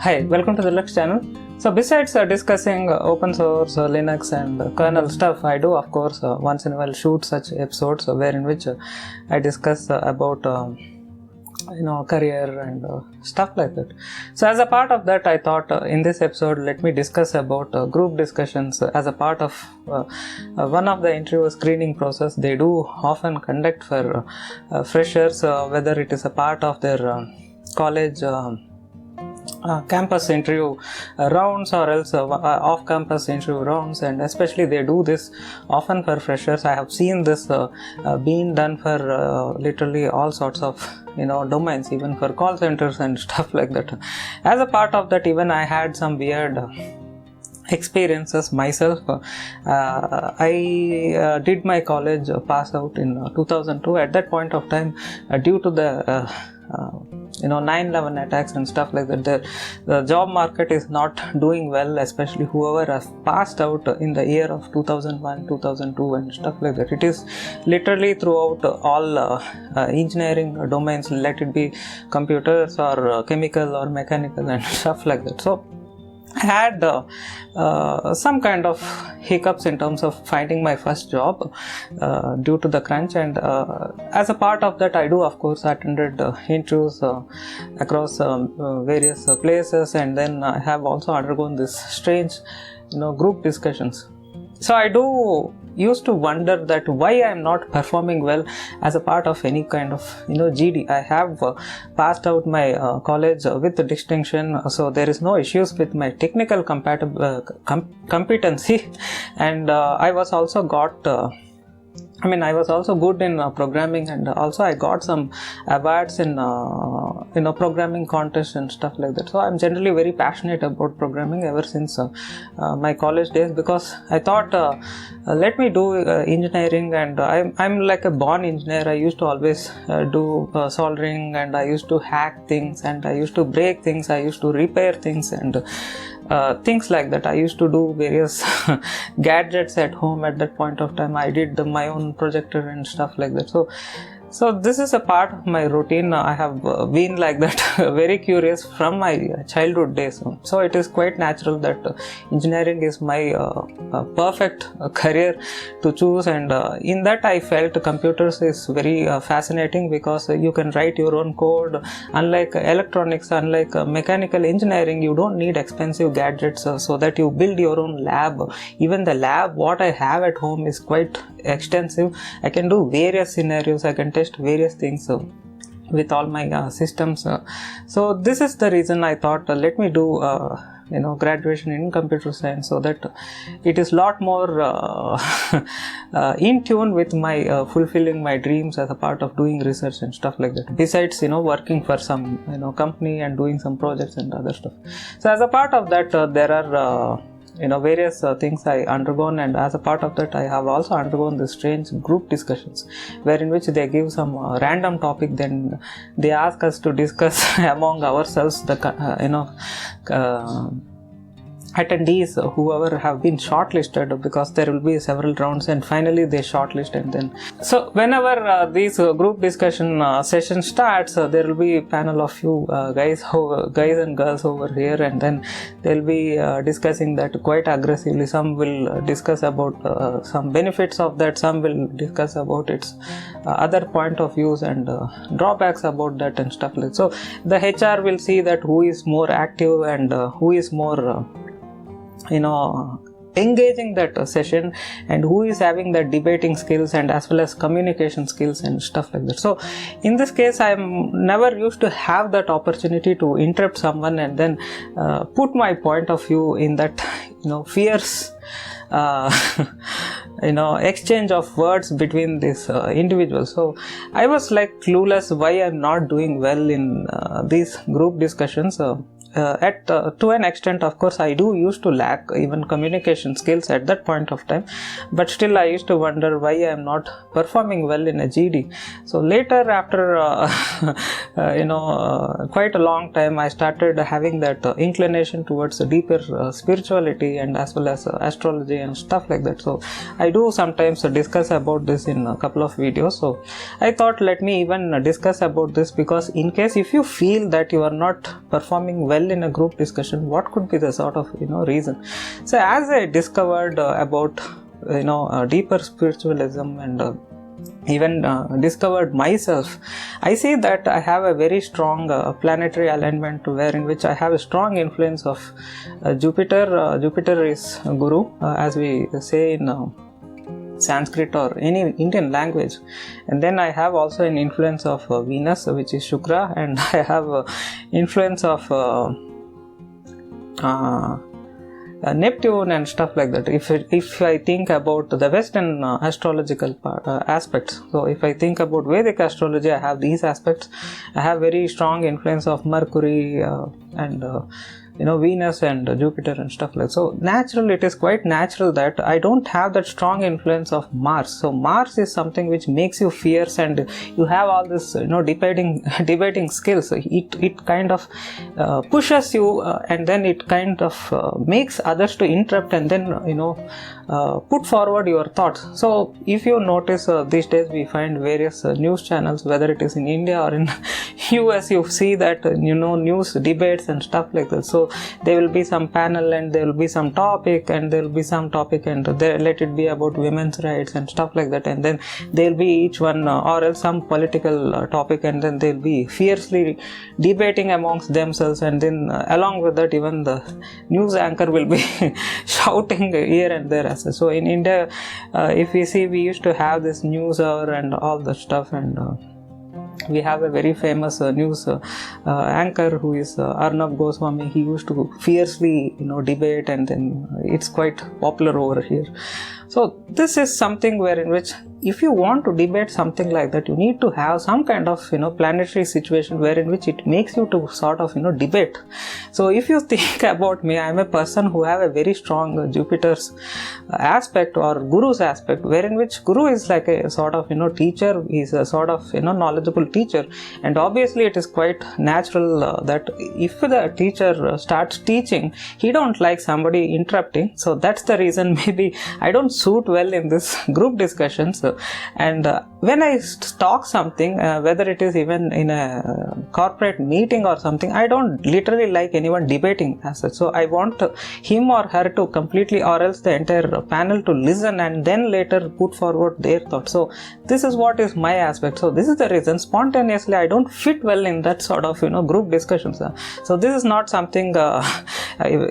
Hi, welcome to the Lux channel. So besides discussing open source, Linux and kernel stuff, I do of course once in a while shoot such episodes wherein which I discuss about career and stuff like that. So as a part of that, I thought in this episode let me discuss about group discussions as a part of one of the interview screening process they do often conduct for freshers, whether it is a part of their college campus interview rounds or else off-campus interview rounds, and especially they do this often for freshers. I have seen this being done for literally all sorts of domains, even for call centers and stuff like that. As a part of that, even I had some weird experiences myself. I did my college pass out in 2002. At that point of time, due to the 9/11 attacks and stuff like that, the job market is not doing well, especially whoever has passed out in the year of 2001, 2002 and stuff like that. It is literally throughout all engineering domains, let it be computers or chemical or mechanical and stuff like that. So I had some kind of hiccups in terms of finding my first job due to the crunch, and as a part of that, I do of course attended interviews across various places, and then I have also undergone this strange group discussions. So I do used to wonder that why I am not performing well as a part of any kind of GD. I have passed out my college with distinction, so there is no issues with my technical competency, and I was also I was also good in programming, and also I got some awards in programming contests and stuff like that. So I'm generally very passionate about programming ever since my college days, because I thought let me do engineering, and I'm like a born engineer. I used to always do soldering, and I used to hack things, and I used to break things, I used to repair things and things like that. I used to do various gadgets at home. At that point of time, I did my own projector and stuff like that. So this is a part of my routine. I have been like that very curious from my childhood days. So it is quite natural that engineering is my perfect career to choose, and in that I felt computers is very fascinating, because you can write your own code. Unlike electronics, unlike mechanical engineering, you don't need expensive gadgets so that you build your own lab. Even the lab what I have at home is quite extensive. I can do various scenarios, I can test various things with all my systems. So this is the reason I thought let me do graduation in computer science, so that it is lot more in tune with my fulfilling my dreams as a part of doing research and stuff like that, besides working for some company and doing some projects and other stuff. So as a part of that, there are various things I undergone, and as a part of that I have also undergone the strange group discussions, wherein which they give some random topic, then they ask us to discuss among ourselves the attendees, whoever have been shortlisted, because there will be several rounds and finally they shortlist. And then so whenever these group discussion session starts, there will be a panel of few guys and girls over here, and then they'll be discussing that quite aggressively. Some will discuss about some benefits of that, some will discuss about its other point of views and drawbacks about that and stuff like that. So the HR will see that who is more active and who is more engaging that session, and who is having the debating skills and as well as communication skills and stuff like that. So in this case, I am never used to have that opportunity to interrupt someone and then put my point of view in that fierce exchange of words between these individuals. So I was like clueless why I'm not doing well in these group discussions. To an extent, of course, I do used to lack even communication skills at that point of time, but still I used to wonder why I am not performing well in a GD. So later, after quite a long time, I started having that inclination towards a deeper spirituality and as well as astrology and stuff like that. So I do sometimes discuss about this in a couple of videos. So I thought let me even discuss about this, because in case if you feel that you are not performing well well in a group discussion, what could be the sort of reason? So as I discovered about deeper spiritualism and even discovered myself, I see that I have a very strong planetary alignment wherein which I have a strong influence of Jupiter. Jupiter is Guru, as we say in Sanskrit or any Indian language, and then I have also an influence of Venus, which is Shukra, and I have influence of Neptune and stuff like that. If I think about the Western astrological aspects, so if I think about Vedic astrology, I have these aspects. I have very strong influence of Mercury and Venus and Jupiter and stuff like that. So it is quite natural that I don't have that strong influence of Mars. So Mars is something which makes you fierce, and you have all this debating skills. So it kind of pushes you, and then it kind of makes others to interrupt, and then put forward your thoughts. So if you notice, these days we find various news channels, whether it is in India or in US, you see that news debates and stuff like that. So there will be some panel, and there will be some topic, and there will be some topic, and let it be about women's rights and stuff like that, and then there will be each one or else some political topic, and then they'll be fiercely debating amongst themselves, and then along with that even the news anchor will be shouting here and there. So in India, if we see, we used to have this news hour and all the stuff, and we have a very famous news anchor who is Arnab Goswami. He used to fiercely debate, and then it's quite popular over here. So this is something where in which if you want to debate something like that, you need to have some kind of planetary situation wherein which it makes you to sort of debate. So if you think about me, I am a person who have a very strong Jupiter's aspect or Guru's aspect, wherein which Guru is like a sort of teacher. He's a sort of knowledgeable teacher, and obviously it is quite natural that if the teacher starts teaching, he don't like somebody interrupting. So that's the reason maybe I don't suit well in this group discussions. And when I talk something, whether it is even in a corporate meeting or something, I don't literally like anyone debating as such. So I want him or her to completely, or else the entire panel to listen and then later put forward their thoughts. So this is what is my aspect. So this is the reason spontaneously I don't fit well in that sort of group discussions. So this is not something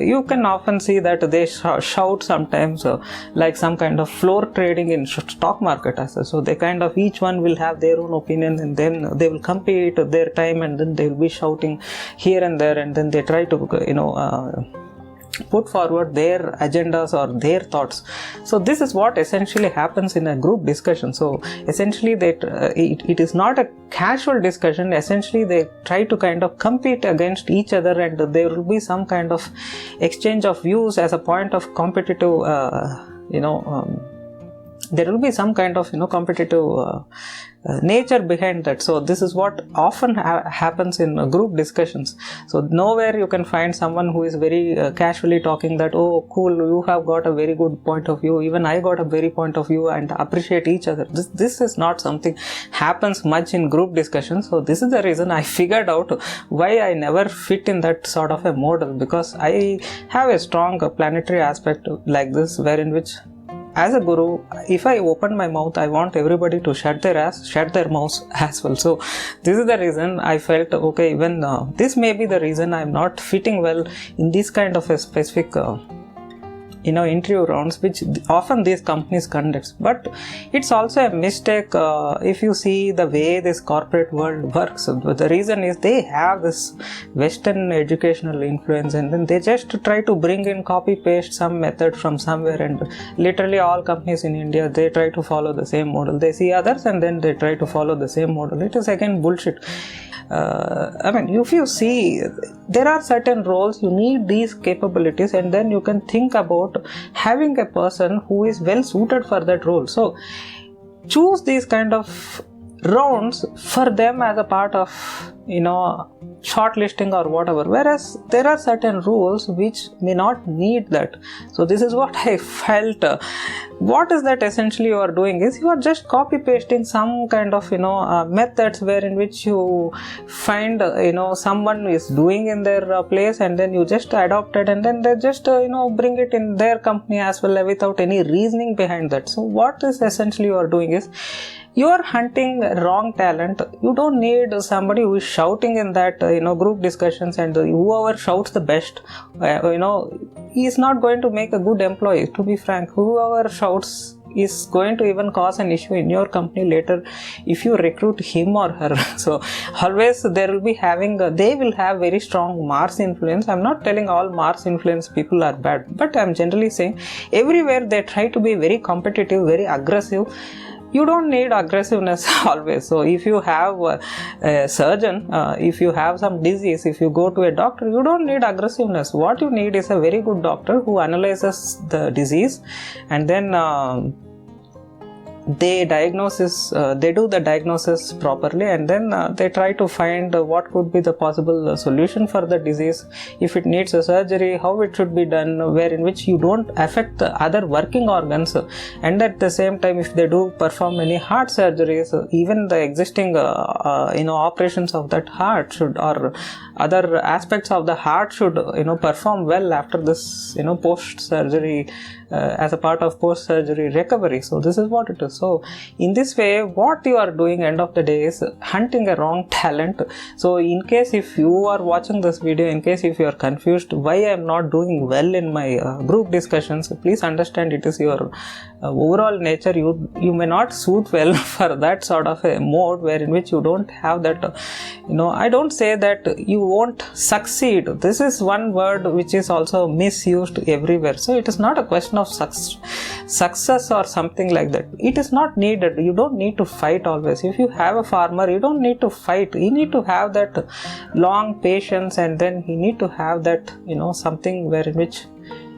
you can often see that they shout sometimes like some kind of floor trading in stock market as such. So they kind of each one will have their own opinion, and then they will compete their time, and then they will be shouting here and there, and then they try to put forward their agendas or their thoughts. So this is what essentially happens in a group discussion. So essentially it is not a casual discussion. Essentially they try to kind of compete against each other, and there will be some kind of exchange of views as a point of competitive there will be some kind of competitive nature behind that. So this is what often happens in group discussions. So nowhere you can find someone who is very casually talking that, oh cool, you have got a very good point of view, even I got a very point of view, and appreciate each other. This is not something happens much in group discussions. So this is the reason I figured out why I never fit in that sort of a model, because I have a strong planetary aspect like this, wherein which as a guru, if I open my mouth, I want everybody to shut their mouths as well. So this is the reason I felt, okay, even this may be the reason I'm not fitting well in this kind of a specific interview rounds which often these companies conduct. But it's also a mistake if you see the way this corporate world works. The reason is they have this Western educational influence, and then they just try to bring in, copy paste some method from somewhere, and literally all companies in India, they try to follow the same model. They see others and then they try to follow the same model. It is again bullshit. If you see, there are certain roles you need these capabilities, and then you can think about having a person who is well suited for that role. So choose these kind of rounds for them as a part of shortlisting or whatever, whereas there are certain rules which may not need that. So this is what I felt. What is that essentially you are doing is you are just copy pasting some kind of methods wherein which you find someone is doing in their place, and then you just adopt it, and then they just bring it in their company as well without any reasoning behind that. So what is essentially you are doing is you are hunting wrong talent. You don't need somebody who is shouting in that group discussions, and whoever shouts the best he is not going to make a good employee, to be frank. Whoever shouts is going to even cause an issue in your company later if you recruit him or her. So always there will be they will have very strong Mars influence. I'm not telling all Mars influence people are bad, but I'm generally saying everywhere they try to be very competitive, very aggressive. You don't need aggressiveness always. So if you have a surgeon, if you have some disease, if you go to a doctor, you don't need aggressiveness. What you need is a very good doctor who analyzes the disease, and then they do the diagnosis properly, and then they try to find what could be the possible solution for the disease. If it needs a surgery, how it should be done, where in which you don't affect the other working organs, and at the same time if they do perform any heart surgeries, even the existing operations of that heart should, or other aspects of the heart should perform well after this post surgery, as a part of post surgery recovery. So this is what it is. So in this way, what you are doing end of the day is hunting a wrong talent. So in case if you are watching this video, in case if you are confused why I am not doing well in my group discussions, please understand it is your overall nature. You may not suit well for that sort of a mode where in which you don't have that I don't say that you won't succeed. This is one word which is also misused everywhere. So it is not a question of success or something like that. It is not needed. You don't need to fight always. If you have a farmer, you don't need to fight. You need to have that long patience, and then you need to have that something where in which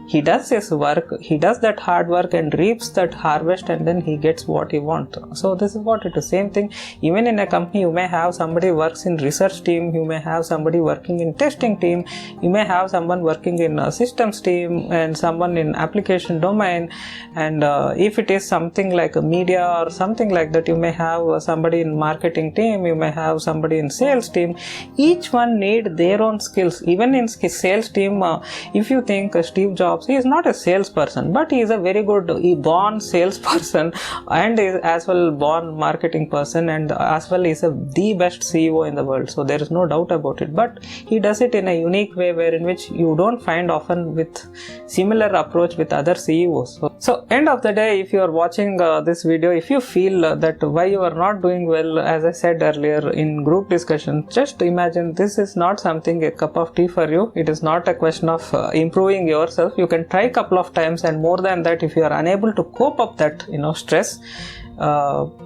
he does his work, he does that hard work and reaps that harvest, and then he gets what he wants. So this is what it is. Same thing even in a company. You may have somebody works in research team, you may have somebody working in testing team, you may have someone working in a systems team, and someone in application domain, and if it is something like a media or something like that, you may have somebody in marketing team, you may have somebody in sales team. Each one need their own skills. Even in sales team, if you think Steve Jobs, he is not a salesperson, but he is a very good born salesperson, and is as well born marketing person, and as well is the best CEO in the world. So there is no doubt about it, but he does it in a unique way where in which you don't find often with similar approach with other CEOs. So end of the day, if you are watching this video, if you feel that why you are not doing well, as I said earlier in group discussion, just imagine this is not something a cup of tea for you. It is not a question of improving yourself. You can try a couple of times, and more than that, if you are unable to cope up that stress,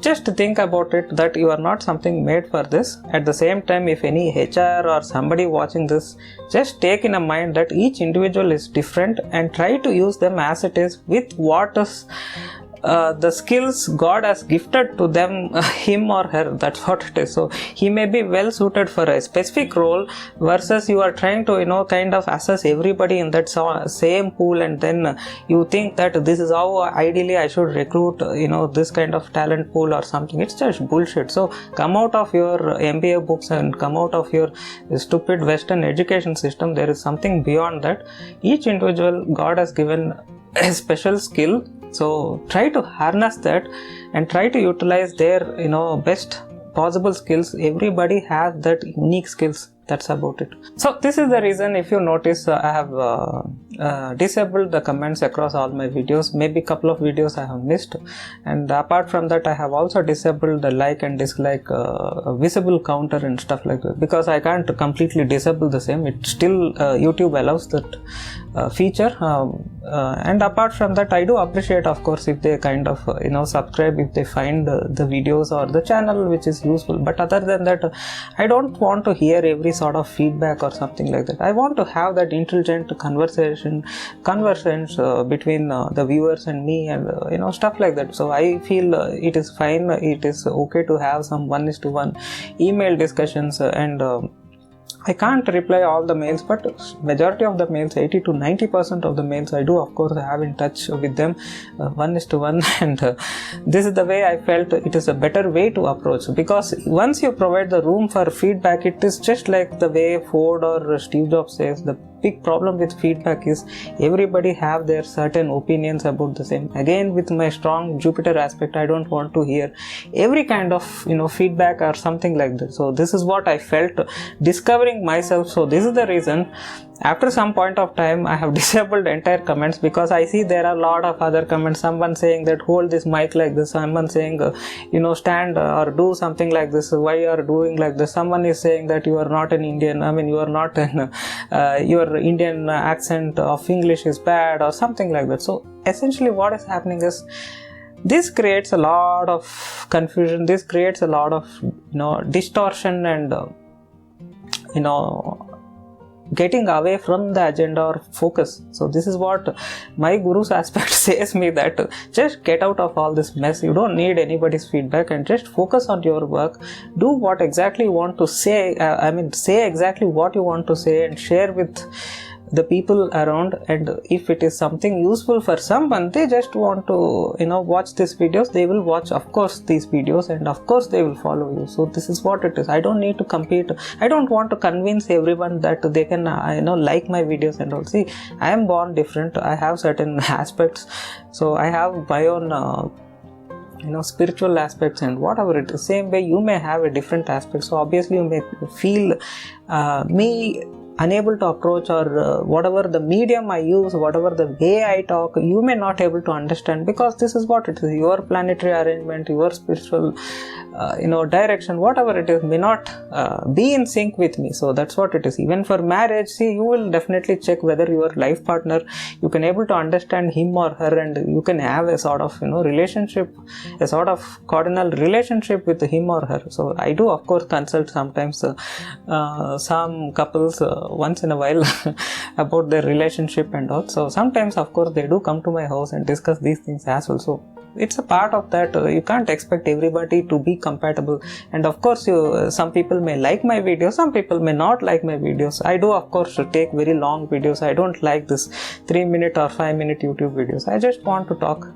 just think about it that you are not something made for this. At the same time, if any HR or somebody watching this, just take in a mind that each individual is different, and try to use them as it is with what is the skills God has gifted to them, him or her. That's what it is. So he may be well suited for a specific role, versus you are trying to kind of assess everybody in that same pool, and then you think that this is how ideally I should recruit this kind of talent pool or something. It's just bullshit. So come out of your MBA books and come out of your stupid Western education system. There is something beyond that. Each individual, God has given a special skill. So try to harness that and try to utilize their best possible skills. Everybody has that unique skills. That's about it. So this is the reason, if you notice, I have disabled the comments across all my videos. Maybe couple of videos I have missed, and apart from that I have also disabled the like and dislike visible counter and stuff like that, because I can't completely disable the same. It still YouTube allows that feature, and apart from that, I do appreciate, of course, if they kind of subscribe, if they find the videos or the channel which is useful. But other than that, I don't want to hear every sort of feedback or something like that. I want to have that intelligent conversations between the viewers and me, and stuff like that. So I feel it is fine. It is okay to have some 1:1 email discussions, and I can't reply all the mails, but majority of the mails, 80 to 90% of the mails I do, of course, have in touch with them 1:1, and this is the way I felt it is a better way to approach, because once you provide the room for feedback, it is just like the way Ford or Steve Jobs says, the big problem with feedback is everybody have their certain opinions about the same. Again, with my strong Jupiter aspect, I don't want to hear every kind of feedback or something like that. So this is what I felt discovering myself. So this is the reason after some point of time I have disabled entire comments, because I see there are a lot of other comments, someone saying that hold this mic like this, someone saying stand or do something like this, why you are doing like this, someone is saying that you are not an Indian, I mean you are not an your Indian accent of English is bad or something like that. So essentially what is happening is this creates a lot of confusion, this creates a lot of distortion and getting away from the agenda or focus. So this is what my guru's aspect says me, that just get out of all this mess. You don't need anybody's feedback and just focus on your work. Do what exactly you want to say. Say exactly what you want to say and share with the people around. And if it is something useful for someone, they just want to watch these videos, they will watch of course these videos, and of course they will follow you. So this is what it is. I don't need to compete. I don't want to convince everyone that they can like my videos and all. See, I am born different. I have certain aspects. So I have my own spiritual aspects and whatever it is. Same way you may have a different aspect. So obviously you may feel me unable to approach, or whatever the medium I use, whatever the way I talk, you may not able to understand, because this is what it is. Your planetary arrangement, your spiritual direction, whatever it is, may not be in sync with me. So that's what it is. Even for marriage, see, you will definitely check whether your life partner, you can able to understand him or her, and you can have a sort of relationship, a sort of cardinal relationship with him or her. So I do of course consult sometimes some couples once in a while about their relationship and all. So sometimes of course they do come to my house and discuss these things as well. So it's a part of that. You can't expect everybody to be compatible, and of course some people may like my videos, some people may not like my videos. I do of course take very long videos. I don't like this 3-minute or 5-minute YouTube videos. I just want to talk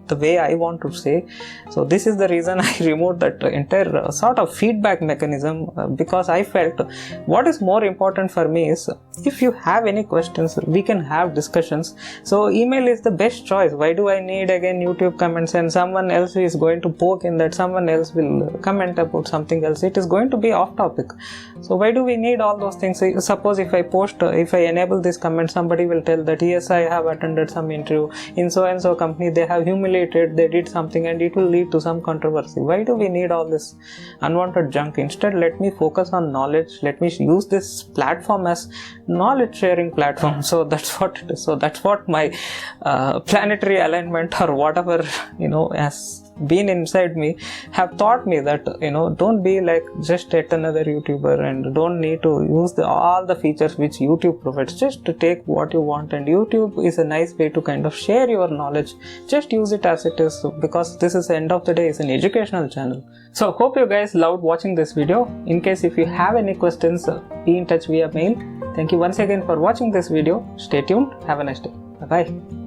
the way I want to say. So this is the reason I removed that entire sort of feedback mechanism, because I felt what is more important for me is, if you have any questions, we can have discussions. So email is the best choice. Why do I need again YouTube comments, and someone else is going to poke in that, someone else will comment about something else, it is going to be off topic. So why do we need all those things? Suppose if I post, if I enable this comment, somebody will tell that yes, I have attended some interview in so and so company, they have humiliated, they did something, and it will lead to some controversy. Why do we need all this unwanted junk? Instead, let me focus on knowledge. Let me use this platform as knowledge sharing platform. So that's what it is. So that's what my planetary alignment or whatever has been inside me have taught me, that don't be like just yet another YouTuber, and don't need to use all the features which YouTube provides. Just to take what you want, and YouTube is a nice way to kind of share your knowledge. Just use it as it is, because this is the end of the day, is an educational channel. So hope you guys loved watching this video. In case if you have any questions, be in touch via mail. Thank you once again for watching this video. Stay tuned. Have a nice day. Bye bye.